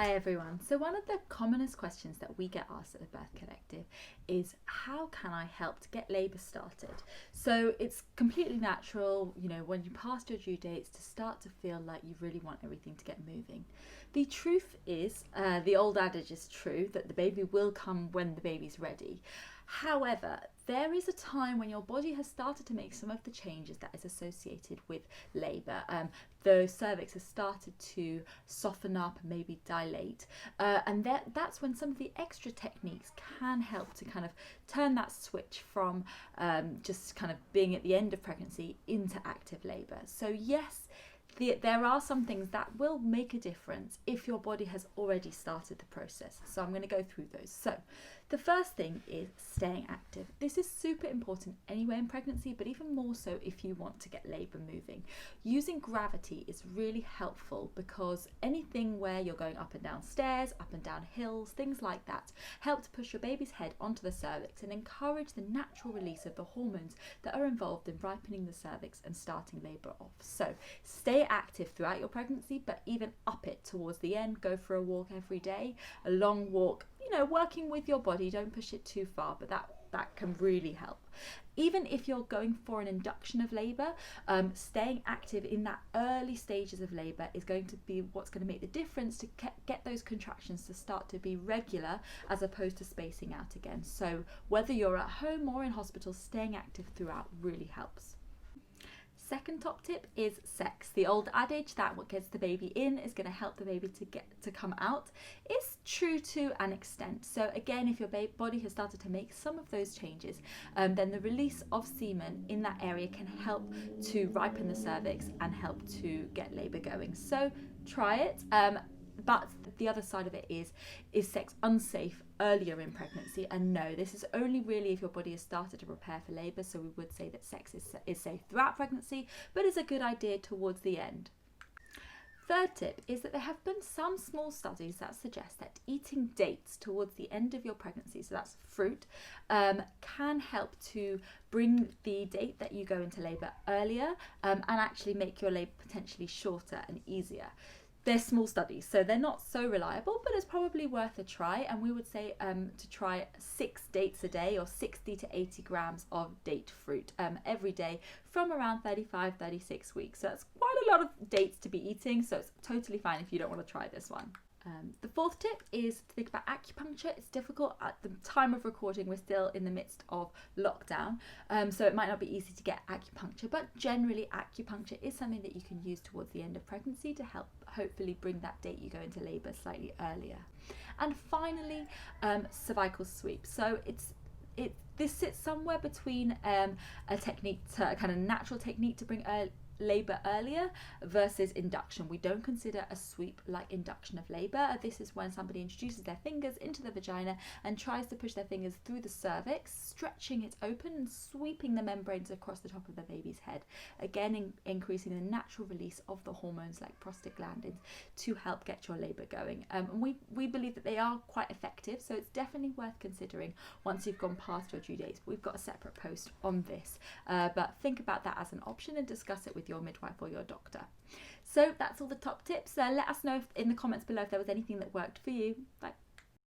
Hi everyone. So one of the commonest questions that we get asked at the Birth Collective is how can I help to get labour started? So it's completely natural, when you pass your due dates to start to feel like you really want everything to get moving. The truth is, the old adage is true, that the baby will come when the baby's ready. However, there is a time when your body has started to make some of the changes that is associated with labour. The cervix has started to soften up and maybe dilate, and that's when some of the extra techniques can help to kind of turn that switch from just kind of being at the end of pregnancy into active labour. So yes, there are some things that will make a difference if your body has already started the process. So I'm going to go through those. So the first thing is staying active. This is super important anyway in pregnancy, but even more so if you want to get labour moving. Using gravity is really helpful because anything where you're going up and down stairs, up and down hills, things like that, help to push your baby's head onto the cervix and encourage the natural release of the hormones that are involved in ripening the cervix and starting labour off. So stay active throughout your pregnancy, but even up it towards the end. Go for a walk every day, a long walk, working with your body. Don't push it too far, but that can really help. Even if you're going for an induction of labour, staying active in that early stages of labour is going to be what's going to make the difference to get those contractions to start to be regular as opposed to spacing out again. So whether you're at home or in hospital, staying active throughout really helps. Second top tip is sex. The old adage that what gets the baby in is going to help the baby to come out is true to an extent. So again, if your body has started to make some of those changes, then the release of semen in that area can help to ripen the cervix and help to get labour going. So try it. But the other side of it is sex unsafe earlier in pregnancy? And no, this is only really if your body has started to prepare for labour. So we would say that sex is safe throughout pregnancy, but is a good idea towards the end. Third tip is that there have been some small studies that suggest that eating dates towards the end of your pregnancy, so that's fruit, can help to bring the date that you go into labour earlier and actually make your labour potentially shorter and easier. They're small studies, so they're not so reliable, but it's probably worth a try. And we would say to try 6 dates a day, or 60 to 80 grams of date fruit every day from around 35-36 weeks. So that's quite a lot of dates to be eating, so it's totally fine if you don't want to try this one. The fourth tip is to think about acupuncture. It's difficult at the time of recording. We're still in the midst of lockdown, so it might not be easy to get acupuncture, but generally acupuncture is something that you can use towards the end of pregnancy to help hopefully bring that date you go into labour slightly earlier. And finally, cervical sweep. So this sits somewhere between a technique, a kind of natural technique to bring labour earlier versus induction. We don't consider a sweep like induction of labour. This is when somebody introduces their fingers into the vagina and tries to push their fingers through the cervix, stretching it open and sweeping the membranes across the top of the baby's head, again increasing the natural release of the hormones like prostaglandins to help get your labour going. And we believe that they are quite effective, so it's definitely worth considering once you've gone past your due dates. We've got a separate post on this, but think about that as an option and discuss it with your midwife or your doctor. So that's all the top tips. Let us know in the comments below if there was anything that worked for you. Bye.